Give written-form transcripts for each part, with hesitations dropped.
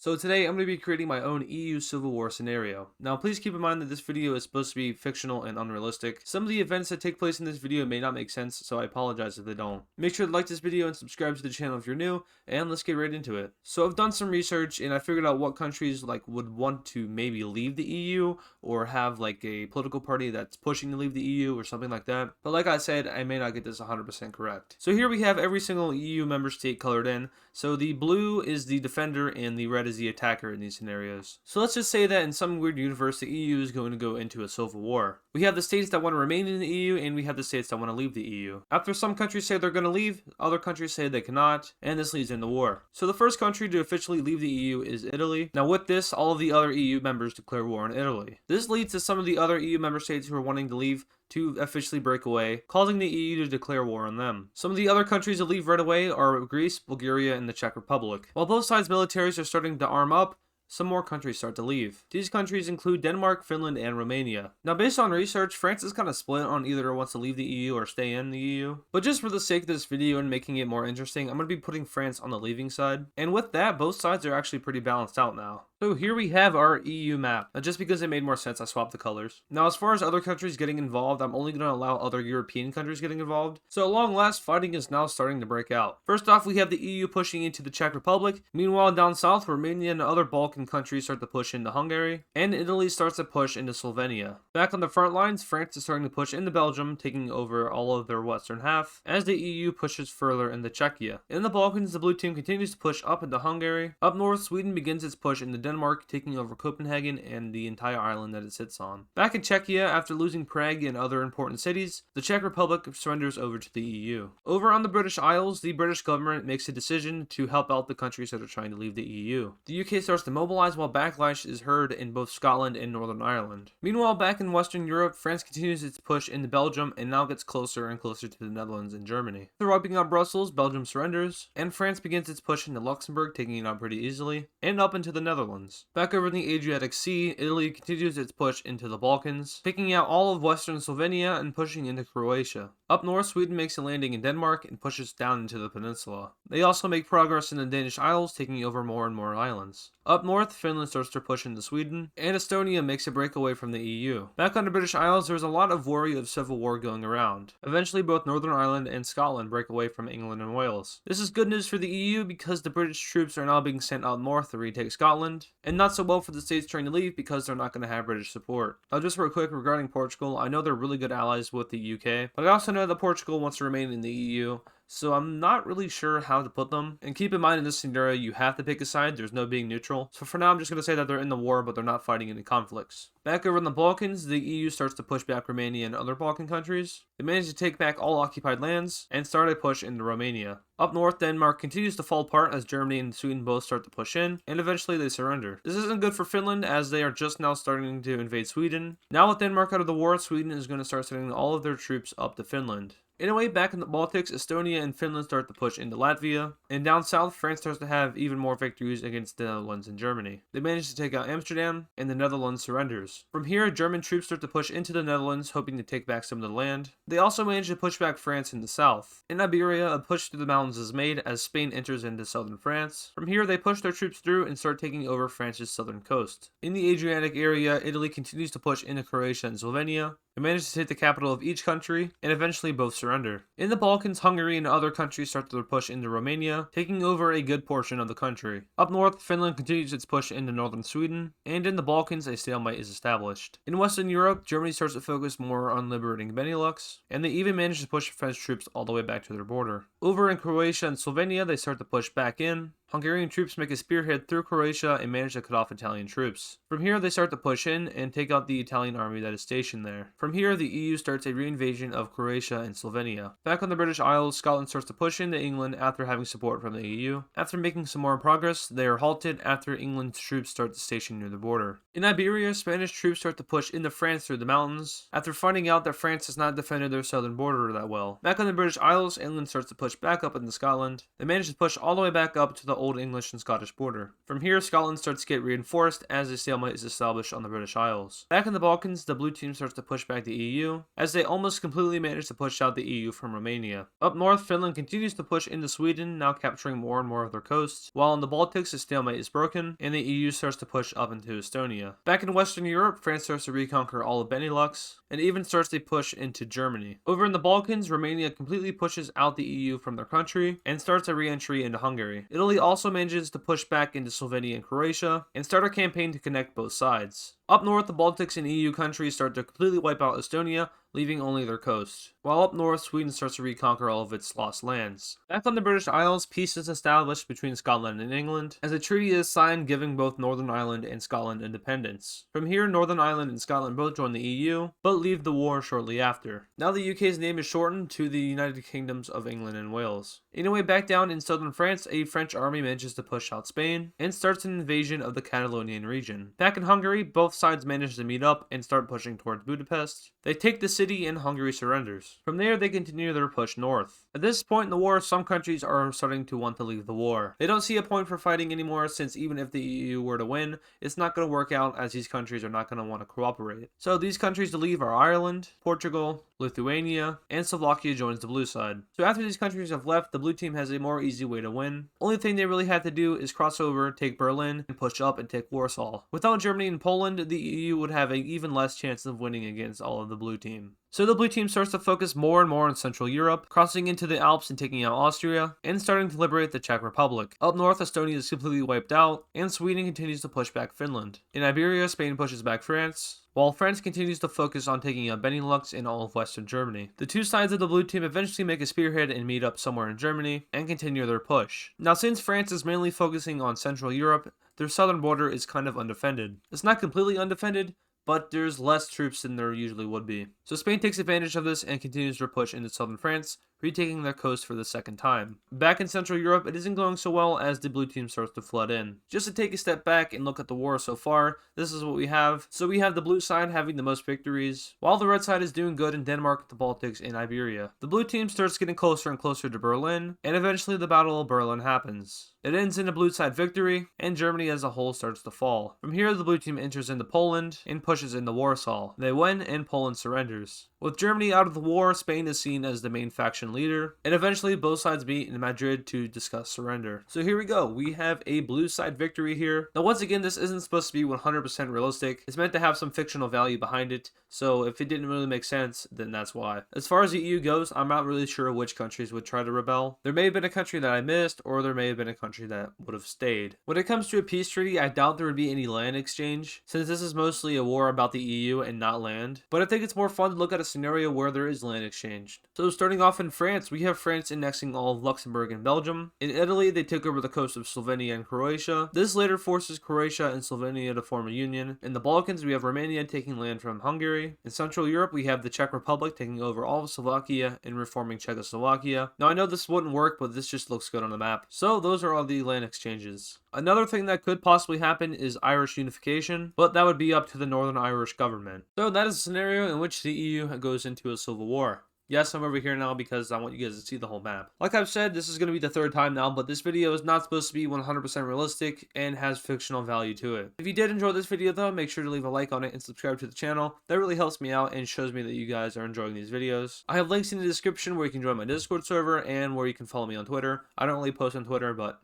So today I'm going to be creating my own EU Civil War scenario. Now please keep in mind that this video is supposed to be fictional and unrealistic. Some of the events that take place in this video may not make sense, so I apologize if they don't. Make sure to like this video and subscribe to the channel if you're new, and let's get right into it. So I've done some research and I figured out what countries would want to maybe leave the EU or have a political party that's pushing to leave the EU or something like that. But like I said, I may not get this 100% correct. So here we have every single EU member state colored in. So the blue is the defender and the red is the attacker in these scenarios. So let's just say that in some weird universe, the EU is going to go into a civil war. We have the states that want to remain in the EU, and we have the states that want to leave the EU. After some countries say they're going to leave, other countries say they cannot, and this leads into war. So the first country to officially leave the EU is Italy. Now with this, all of the other EU members declare war on Italy. This leads to some of the other EU member states who are wanting to leave to officially break away, causing the EU to declare war on them. Some of the other countries that leave right away are Greece, Bulgaria, and the Czech Republic. While both sides' militaries are starting to arm up, some more countries start to leave. These countries include Denmark, Finland, and Romania. Now based on research, France is kind of split on either wants to leave the EU or stay in the EU. But just for the sake of this video and making it more interesting, I'm going to be putting France on the leaving side. And with that, both sides are actually pretty balanced out now. So here we have our EU map. Now just because it made more sense, I swapped the colors. Now as far as other countries getting involved, I'm only going to allow other European countries getting involved. So at long last, fighting is now starting to break out. First off, we have the EU pushing into the Czech Republic. Meanwhile, down south, Romania and other Balkan countries start to push into Hungary. And Italy starts to push into Slovenia. Back on the front lines, France is starting to push into Belgium, taking over all of their western half, as the EU pushes further into Czechia. In the Balkans, the blue team continues to push up into Hungary. Up north, Sweden begins its push into Denmark, taking over Copenhagen and the entire island that it sits on. Back in Czechia, after losing Prague and other important cities, the Czech Republic surrenders over to the EU. Over on the British Isles, the British government makes a decision to help out the countries that are trying to leave the EU. The UK starts to mobilize while backlash is heard in both Scotland and Northern Ireland. Meanwhile, back in Western Europe, France continues its push into Belgium and now gets closer and closer to the Netherlands and Germany. After wiping out Brussels, Belgium surrenders, and France begins its push into Luxembourg, taking it out pretty easily, and up into the Netherlands. Back over in the Adriatic Sea, Italy continues its push into the Balkans, picking out all of western Slovenia and pushing into Croatia. Up north, Sweden makes a landing in Denmark and pushes down into the peninsula. They also make progress in the Danish Isles, taking over more and more islands. Up north, Finland starts to push into Sweden, and Estonia makes a breakaway from the EU. Back on the British Isles, there's a lot of worry of civil war going around. Eventually, both Northern Ireland and Scotland break away from England and Wales. This is good news for the EU because the British troops are now being sent out north to retake Scotland, and not so well for the states trying to leave because they're not going to have British support. Now just real quick regarding Portugal, I know they're really good allies with the UK, but I also know that Portugal wants to remain in the EU, so I'm not really sure how to put them. And keep in mind in this scenario, you have to pick a side, there's no being neutral. So for now, I'm just going to say that they're in the war, but they're not fighting any conflicts. Back over in the Balkans, the EU starts to push back Romania and other Balkan countries. They manage to take back all occupied lands and start a push into Romania. Up north, Denmark continues to fall apart as Germany and Sweden both start to push in, and eventually they surrender. This isn't good for Finland as they are just now starting to invade Sweden. Now with Denmark out of the war, Sweden is going to start sending all of their troops up to Finland. Anyway, back in the Baltics, Estonia and Finland start to push into Latvia, and down south, France starts to have even more victories against the Netherlands and Germany. They manage to take out Amsterdam, and the Netherlands surrenders. From here, German troops start to push into the Netherlands, hoping to take back some of the land. They also manage to push back France in the south. In Iberia, a push through the mountains is made as Spain enters into southern France. From here, they push their troops through and start taking over France's southern coast. In the Adriatic area, Italy continues to push into Croatia and Slovenia. They manage to take the capital of each country, and eventually both surrender. In the Balkans, Hungary and other countries start their push into Romania, taking over a good portion of the country. Up north, Finland continues its push into northern Sweden, and in the Balkans, a stalemate is established. In Western Europe, Germany starts to focus more on liberating Benelux, and they even manage to push French troops all the way back to their border. Over in Croatia and Slovenia, they start to push back in. Hungarian troops make a spearhead through Croatia and manage to cut off Italian troops. From here, they start to push in and take out the Italian army that is stationed there. From here, the EU starts a reinvasion of Croatia and Slovenia. Back on the British Isles, Scotland starts to push into England after having support from the EU. After making some more progress, they are halted after England's troops start to station near the border. In Iberia, Spanish troops start to push into France through the mountains, after finding out that France has not defended their southern border that well. Back on the British Isles, England starts to push push back up into Scotland. They manage to push all the way back up to the Old English and Scottish border. From here, Scotland starts to get reinforced as a stalemate is established on the British Isles. Back in the Balkans, the blue team starts to push back the EU, as they almost completely manage to push out the EU from Romania. Up north, Finland continues to push into Sweden, now capturing more and more of their coasts, while in the Baltics, the stalemate is broken, and the EU starts to push up into Estonia. Back in Western Europe, France starts to reconquer all of Benelux, and even starts to push into Germany. Over in the Balkans, Romania completely pushes out the EU from their country, and starts a re-entry into Hungary. Italy also manages to push back into Slovenia and Croatia, and start a campaign to connect both sides. Up north, the Baltics and EU countries start to completely wipe out Estonia, leaving only their coast. While up north, Sweden starts to reconquer all of its lost lands. Back on the British Isles, peace is established between Scotland and England, as a treaty is signed giving both Northern Ireland and Scotland independence. From here, Northern Ireland and Scotland both join the EU, but leave the war shortly after. Now the UK's name is shortened to the United Kingdoms of England and Wales. Anyway, back down in southern France, a French army manages to push out Spain, and starts an invasion of the Catalonian region. Back in Hungary, both sides manage to meet up and start pushing towards Budapest. They take the city and Hungary surrenders. From there, they continue their push north. At this point in the war, some countries are starting to want to leave the war. They don't see a point for fighting anymore, since even if the EU were to win, it's not going to work out, as these countries are not going to want to cooperate. So these countries to leave are Ireland, Portugal, Lithuania, and Slovakia joins the blue side. So after these countries have left, the blue team has a more easy way to win. Only thing they really had to do is cross over, take Berlin, and push up and take Warsaw. Without Germany and Poland, the EU would have an even less chance of winning against all of the blue team. So the blue team starts to focus more and more on Central Europe, crossing into the Alps and taking out Austria, and starting to liberate the Czech Republic. Up north, Estonia is completely wiped out, and Sweden continues to push back Finland. In Iberia, Spain pushes back France, while France continues to focus on taking out Benelux and all of Western Germany. The two sides of the blue team eventually make a spearhead and meet up somewhere in Germany, and continue their push. Now since France is mainly focusing on Central Europe, their southern border is kind of undefended. It's not completely undefended, but there's less troops than there usually would be. So Spain takes advantage of this and continues their push into southern France, retaking their coast for the second time. Back in Central Europe, it isn't going so well as the blue team starts to flood in. Just to take a step back and look at the war so far, this is what we have. So we have the blue side having the most victories, while the red side is doing good in Denmark, the Baltics, and Iberia. The blue team starts getting closer and closer to Berlin, and eventually the Battle of Berlin happens. It ends in a blue side victory, and Germany as a whole starts to fall. From here, the blue team enters into Poland and pushes into Warsaw. They win, and Poland surrenders. With Germany out of the war, Spain is seen as the main faction leader, and eventually both sides meet in Madrid to discuss surrender. So here we go, we have a blue side victory here. Now once again, this isn't supposed to be 100% realistic, it's meant to have some fictional value behind it, so if it didn't really make sense, then that's why. As far as the EU goes, I'm not really sure which countries would try to rebel. There may have been a country that I missed, or there may have been a country that would have stayed. When it comes to a peace treaty, I doubt there would be any land exchange, since this is mostly a war about the EU and not land, but I think it's more fun to look at a scenario where there is land exchanged. So starting off in France, we have France annexing all of Luxembourg and Belgium. In Italy, they took over the coast of Slovenia and Croatia. This later forces Croatia and Slovenia to form a union. In the Balkans, we have Romania taking land from Hungary. In Central Europe, we have the Czech Republic taking over all of Slovakia and reforming Czechoslovakia. Now I know this wouldn't work, but this just looks good on the map. So those are all the land exchanges. Another thing that could possibly happen is Irish unification, but that would be up to the Northern Irish government. So that is a scenario in which the EU goes into a civil war. Yes, I'm over here now because I want you guys to see the whole map. Like I've said, this is going to be the third time now, but this video is not supposed to be 100% realistic and has fictional value to it. If you did enjoy this video though, make sure to leave a like on it and subscribe to the channel. That really helps me out and shows me that you guys are enjoying these videos. I have links in the description where you can join my Discord server and where you can follow me on Twitter. I don't really post on Twitter, but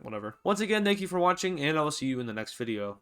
whatever. Once again, thank you for watching, and I will see you in the next video.